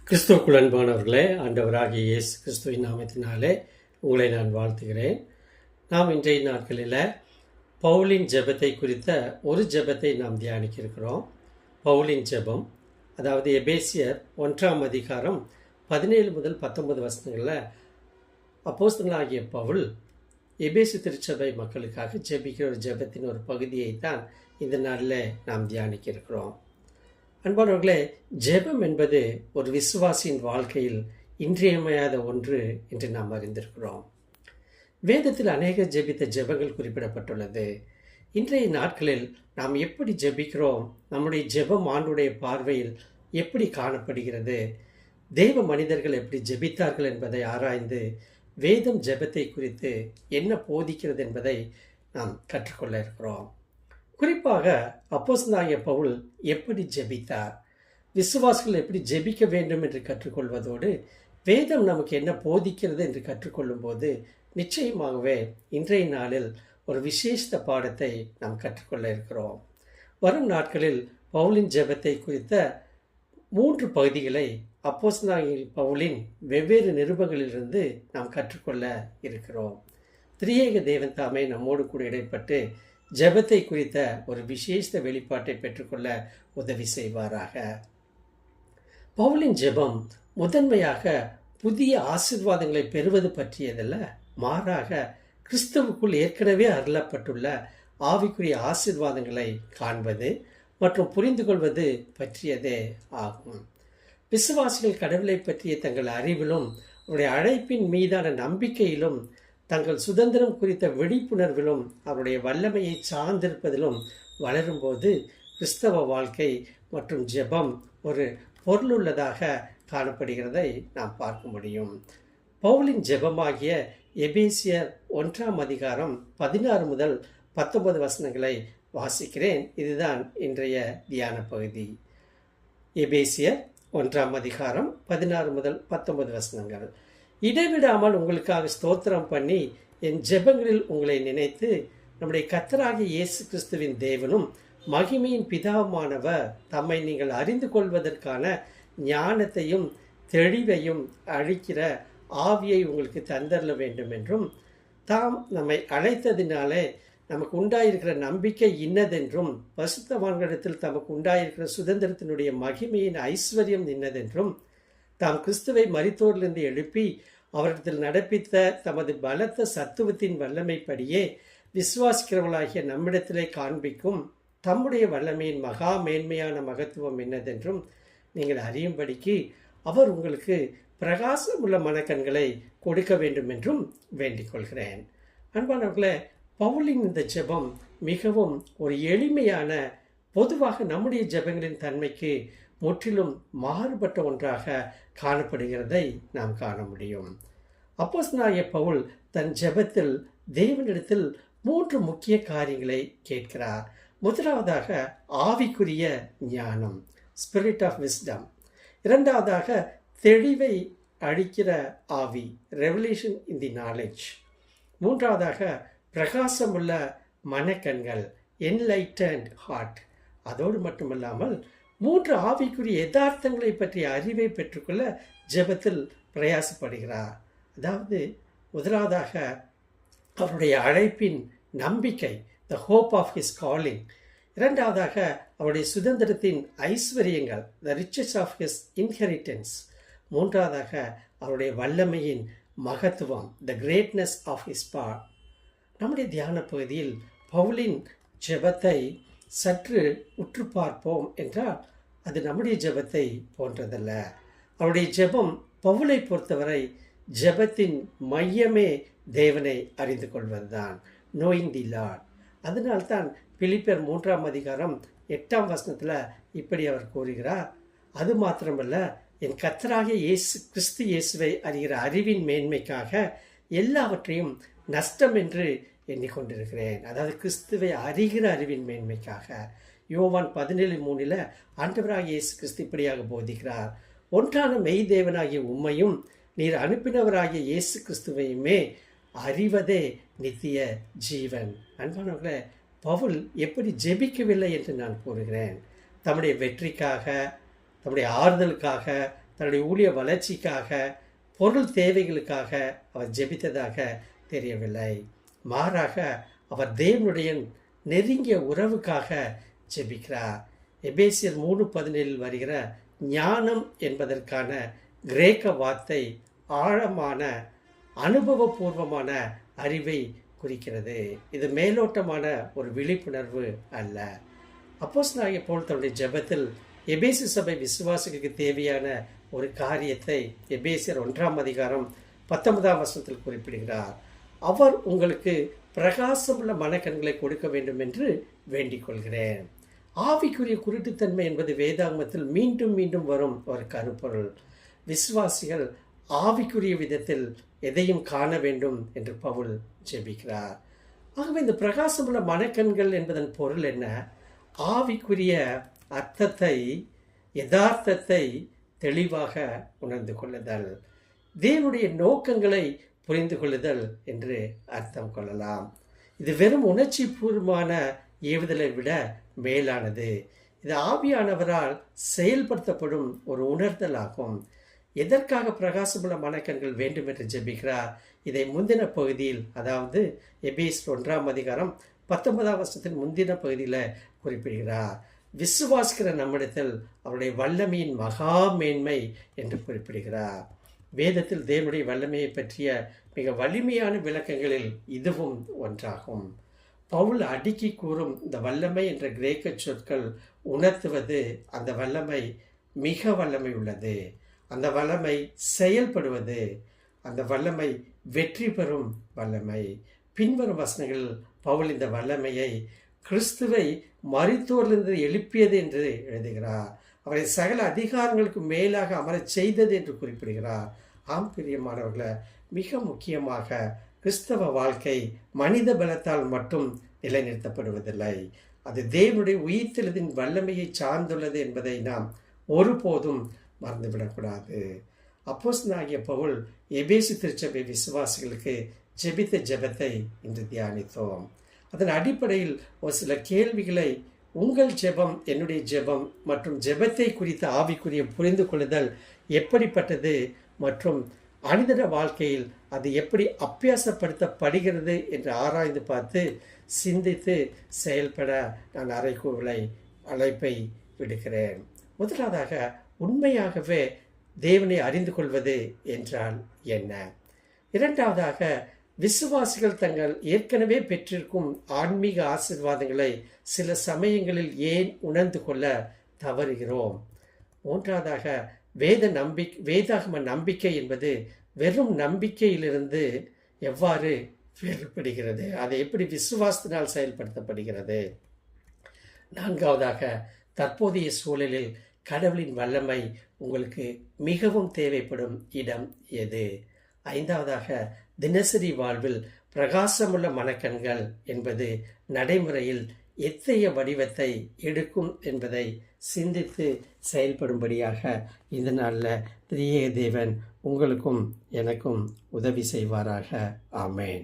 கிறிஸ்துவுக்குள் அன்பானவர்களே, ஆண்டவராகிய இயேசு கிறிஸ்துவின் நாமத்தினாலே உங்களை நான் வாழ்த்துகிறேன். நாம் இன்றைய நாட்களில் பவுலின் ஜெபத்தை குறித்த ஒரு ஜெபத்தை நாம் தியானிக்க இருக்கிறோம். பவுலின் ஜெபம், அதாவது எபேசியர் 1ஆம் அதிகாரம் 17 முதல் 19 வசனங்களில் அப்போஸ்தலனாகிய பவுல் எபேசு திருச்சபை மக்களுக்காக ஜெபிக்கிற ஒரு ஜெபத்தின் ஒரு பகுதியை தான் இந்த நாளில் நாம் தியானிக்க இருக்கிறோம். அன்பானவர்களே, ஜெபம் என்பது ஒரு விசுவாசியின் வாழ்க்கையில் இன்றியமையாத ஒன்று என்று நாம் அறிந்திருக்கிறோம். வேதத்தில் அநேக ஜெபித்த ஜெபங்கள் குறிப்பிடப்பட்டுள்ளது. இன்றைய நாட்களில் நாம் எப்படி ஜெபிக்கிறோம், நம்முடைய ஜெபம் ஆண்டுடைய பார்வையில் எப்படி காணப்படுகிறது, தெய்வ மனிதர்கள் எப்படி ஜெபித்தார்கள் என்பதை ஆராய்ந்து வேதம் ஜெபத்தை குறித்து என்ன போதிக்கிறது என்பதை நாம் கற்றுக்கொள்ள இருக்கிறோம். குறிப்பாக அப்போஸ்தலனாகிய பவுல் எப்படி ஜெபித்தார், விசுவாசிகள் எப்படி ஜெபிக்க வேண்டும் என்று கற்றுக்கொள்வதோடு வேதம் நமக்கு என்ன போதிக்கிறது என்று கற்றுக்கொள்ளும் போது நிச்சயமாகவே இன்றைய நாளில் ஒரு விசேஷ பாடத்தை நாம் கற்றுக்கொள்ள இருக்கிறோம். வரும் நாட்களில் பவுலின் ஜெபத்தை குறித்த 3 பகுதிகளை அப்போஸ்தலனாகிய பவுலின் வெவ்வேறு நிருபங்களிலிருந்து நாம் கற்றுக்கொள்ள இருக்கிறோம். திரியேக தேவன் தாமே நம்மோடு கூட இடைப்பட்டு ஜெபத்தை குறித்த ஒரு விசேஷ வெளிப்பாட்டை பெற்றுக்கொள்ள உதவி செய்வாராக. பவுலின் ஜெபம் முதன்மையாக புதிய ஆசீர்வாதங்களை பெறுவது பற்றியதல்ல, மாறாக கிறிஸ்துவுக்குள் ஏற்கனவே அருளப்பட்டுள்ள ஆவிக்குரிய ஆசீர்வாதங்களை காண்பது மற்றும் புரிந்து கொள்வது பற்றியதே ஆகும். விசுவாசிகள் கடவுளை பற்றிய தங்கள் அறிவிலும் அவருடைய அழைப்பின் மீதான நம்பிக்கையிலும் தங்கள் சுதந்திரம் குறித்த விழிப்புணர்விலும் அவருடைய வல்லமையை சார்ந்திருப்பதிலும் வளரும்போது கிறிஸ்தவ வாழ்க்கை மற்றும் ஜெபம் ஒரு பொருளுள்ளதாக காணப்படுகிறதை நாம் பார்க்க முடியும். பவுலின் ஜெபமாகிய எபேசியர் 1ஆம் அதிகாரம் 16 முதல் 19 வசனங்களை வாசிக்கிறேன். இதுதான் இன்றைய தியான பகுதி. எபேசியர் 1ஆம் அதிகாரம் 16 முதல் 19 வசனங்கள். இடைவிடாமல் உங்களுக்காக ஸ்தோத்திரம் பண்ணி என் ஜெபங்களில் உங்களை நினைத்து நம்முடைய கர்த்தராகிய இயேசு கிறிஸ்துவின் தேவனும் மகிமையின் பிதாவுமானவர் தம்மை நீங்கள் அறிந்து கொள்வதற்கான ஞானத்தையும் தெளிவையும் அளிக்கிற ஆவியை உங்களுக்கு தந்தரல வேண்டும் என்றும், தாம் நம்மை அழைத்ததினாலே நமக்கு உண்டாயிருக்கிற நம்பிக்கை இன்னதென்றும், பரிசுத்தவான்களிடத்தில் தமக்கு உண்டாயிருக்கிற சுதந்திரத்தினுடைய மகிமையின் ஐஸ்வர்யம் இன்னதென்றும், தாம் கிறிஸ்துவை மரித்தோரிலிருந்து எழுப்பி அவரிடத்தில் நடப்பித்த தமது பலத்த சத்துவத்தின் வல்லமைப்படியே விசுவாசிக்கிறவர்களாகிய நம்மிடத்திலே காண்பிக்கும் தம்முடைய வல்லமையின் மகா மேன்மையான மகத்துவம் என்னதென்றும் நீங்கள் அறியும்படிக்கு அவர் உங்களுக்கு பிரகாசமுள்ள மனக்கண்களை கொடுக்க வேண்டும் என்றும் வேண்டிக் கொள்கிறேன். அன்பானவர்களே, பவுலின் இந்த ஜெபம் மிகவும் ஒரு எளிமையான, பொதுவாக நம்முடைய ஜெபங்களின் தன்மைக்கு முற்றிலும் மாறுபட்ட ஒன்றாக காணப்படுகிறதை நாம் காண முடியும். அப்போஸ்தலனாகிய பவுல் தன் ஜெபத்தில் தேவனிடத்தில் 3 முக்கிய காரியங்களை கேட்கிறார். முதலாவதாக ஆவிக்குரிய ஞானம், ஸ்பிரிட் ஆஃப் விஸ்டம். இரண்டாவதாக தெளிவை அளிக்கிற ஆவி, ரெவலேஷன் இன் தி நாலேஜ். மூன்றாவதாக பிரகாசமுள்ள மனக்கண்கள், என்லைட்டன்ட் ஹார்ட். அதோடு மட்டுமல்லாமல் 3 ஆவிக்குரிய யதார்த்தங்களை பற்றிய அறிவை பெற்றுக்கொள்ள ஜெபத்தில் பிரயாசப்படுகிறார். அதாவது முதலாவதாக அவருடைய அழைப்பின் நம்பிக்கை, the hope of his calling. இரண்டாவதாக அவருடைய சுதந்திரத்தின் ஐஸ்வர்யங்கள், the riches of his inheritance. மூன்றாவதாக அவருடைய வல்லமையின் மகத்துவம், the greatness of his power. நம்முடைய தியான பகுதியில் பவுலின் ஜெபத்தை சற்று உற்று பார்ப்போம் என்றால் அது நம்முடைய ஜெபத்தை போன்றதல்ல. அவருடைய ஜெபம் பவுலை பொறுத்தவரை ஜெபத்தின் மையமே தேவனை அறிந்து கொள்வதுதான், நோயிங் தி லார்ட். அதனால்தான் பிலிப்பியர் 3ஆம் அதிகாரம் 8ஆம் வசனத்தில் இப்படி அவர் கூறுகிறார், அது மாத்திரமல்ல, என் கர்த்தராகிய இயேசு கிறிஸ்து இயேசுவை அறிகிற அறிவின் மேன்மைக்காக எல்லாவற்றையும் நஷ்டம் என்று எண்ணிக்கொண்டிருக்கிறேன். அதாவது கிறிஸ்துவை அறிகிற அறிவின் மேன்மைக்காக. யோவான் 17:3 ஆண்டவராகிய இயேசு கிறிஸ்து இப்படியாக போதிக்கிறார், ஒன்றான மெய் தேவனாகிய உம்மையும் நீர் அனுப்பினவராகிய இயேசு கிறிஸ்துவையுமே அறிவதே நித்திய ஜீவன். அன்பானவர்களே, பவுல் எப்படி ஜெபிக்கவில்லை என்று நான் கூறுகிறேன். தம்முடைய வெற்றிக்காக, தம்முடைய ஆறுதலுக்காக, தன்னுடைய ஊழிய வளர்ச்சிக்காக, பொருள் தேவைகளுக்காக அவர் ஜெபித்ததாக தெரியவில்லை. மாறாக அவர் தேவனுடைய நெருங்கிய உறவுக்காக ஜெபிக்கிறார். எபேசியர் 3:17 வருகிற ஞானம் என்பதற்கான கிரேக்க வார்த்தை ஆழமான அனுபவபூர்வமான அறிவை குறிக்கிறது. இது மேலோட்டமான ஒரு விழிப்புணர்வு அல்ல. அப்போஸ்தலனாகிய பவுல் தன்னுடைய ஜெபத்தில் எபேசு சபை விசுவாசிகளுக்கு தேவையான ஒரு காரியத்தை எபேசியர் 1:19 குறிப்பிடுகிறார். அவர் உங்களுக்கு பிரகாசமுள்ள மனக்கண்களை கொடுக்க வேண்டும் என்று வேண்டிக் கொள்கிறேன். ஆவிக்குரிய குருட்டுத்தன்மை என்பது வேதாகமத்தில் மீண்டும் மீண்டும் வரும் ஒரு கருப்பொருள். விசுவாசிகள் ஆவிக்குரிய விதத்தில் எதையும் காண வேண்டும் என்று பவுல் ஜெபிக்கிறார். ஆகவே இந்த பிரகாசமுள்ள மனக்கண்கள் என்பதன் பொருள் என்ன? ஆவிக்குரிய அர்த்தத்தை, யதார்த்தத்தை தெளிவாக உணர்ந்து கொள்ளுதல், தேவனுடைய நோக்கங்களை புரிந்து கொள்ளுதல் என்று அர்த்தம் கொள்ளலாம். இது வெறும் உணர்ச்சி பூர்வமான ஏவுதலை விட மேலானது. இது ஆவியானவரால் செயல்படுத்தப்படும் ஒரு உணர்தல் ஆகும். எதற்காக பிரகாசமுள்ள மனக்கண்கள் வேண்டும் என்று ஜெபிக்கிறார்? இதை முந்தின பகுதியில், அதாவது எபேசியர் 1:19 முந்தின பகுதியில் குறிப்பிடுகிறார். விசுவாசிக்கிற நம்மிடத்தில் அவருடைய வல்லமையின் மகா மேன்மை என்று குறிப்பிடுகிறார். வேதத்தில் தேவனுடைய வல்லமையை பற்றிய மிக வலிமையான விளக்கங்களில் இதுவும் ஒன்றாகும். பவுல் அடுக்கி கூறும் இந்த வல்லமை என்ற கிரேக்க சொற்கள் உணர்த்துவது அந்த வல்லமை மிக வல்லமை உள்ளது, அந்த வல்லமை செயல்படுவது, அந்த வல்லமை வெற்றி பெறும் வல்லமை. பின்வரும் வசனங்களில் பவுல் இந்த வல்லமையை கிறிஸ்துவை மரித்தோரிலிருந்து எழுப்பியது என்று எழுதுகிறார். அவரை சகல அதிகாரங்களுக்கு மேலாக அமரச் செய்தது என்று குறிப்பிடுகிறார். ஆம் பிரியமானவர்களே, மிக முக்கியமாக கிறிஸ்தவ வாழ்க்கை மனித பலத்தால் மட்டும் நிலைநிறுத்தப்படுவதில்லை. அது தேவனுடைய உயிர்த்தெழுதின் வல்லமையை சார்ந்துள்ளது என்பதை நாம் ஒருபோதும் மறந்துவிடக்கூடாது. அப்போஸ்தலனாகிய பவுல் எபேசு திருச்சபை விசுவாசிகளுக்கு ஜெபித்த ஜெபத்தை இன்று தியானித்தோம். அதன் அடிப்படையில் ஒரு சில கேள்விகளை, உங்கள் ஜெபம், என்னுடைய ஜெபம் மற்றும் ஜெபத்தை குறித்த ஆவிக்குரிய புரிந்து கொள்ளுதல் எப்படிப்பட்டது மற்றும் அனுதின வாழ்க்கையில் அது எப்படி அபியாசப்படுத்தப்படுகிறது என்று ஆராய்ந்து பார்த்து சிந்தித்து செயல்பட நான் அழைப்பை விடுக்கிறேன். முதலாவதாக, உண்மையாகவே தேவனை அறிந்து கொள்வது என்றால் என்ன? இரண்டாவதாக, விசுவாசிகள் தங்கள் ஏற்கனவே பெற்றிருக்கும் ஆன்மீக ஆசீர்வாதங்களை சில சமயங்களில் ஏன் உணர்ந்து கொள்ள தவறுகிறோம்? மூன்றாவதாக, வேதாகம நம்பிக்கை என்பது வெறும் நம்பிக்கையிலிருந்து எவ்வாறு வேறுபடுகிறது? அதை எப்படி விசுவாசத்தினால் செயல்படுத்தப்படுகிறது? நான்காவதாக, தற்போதைய சூழலில் கடவுளின் வல்லமை உங்களுக்கு மிகவும் தேவைப்படும் இடம் எது? ஐந்தாவதாக, தினசரி வாழ்வில் பிரகாசமுள்ள மனக்கண்கள் என்பது நடைமுறையில் எத்தகைய வடிவத்தை எடுக்கும் என்பதை சிந்தித்து செயல்படும்படியாக இந்த நாளில் திரியேக தேவன் உங்களுக்கும் எனக்கும் உதவி செய்வாராக. ஆமேன்.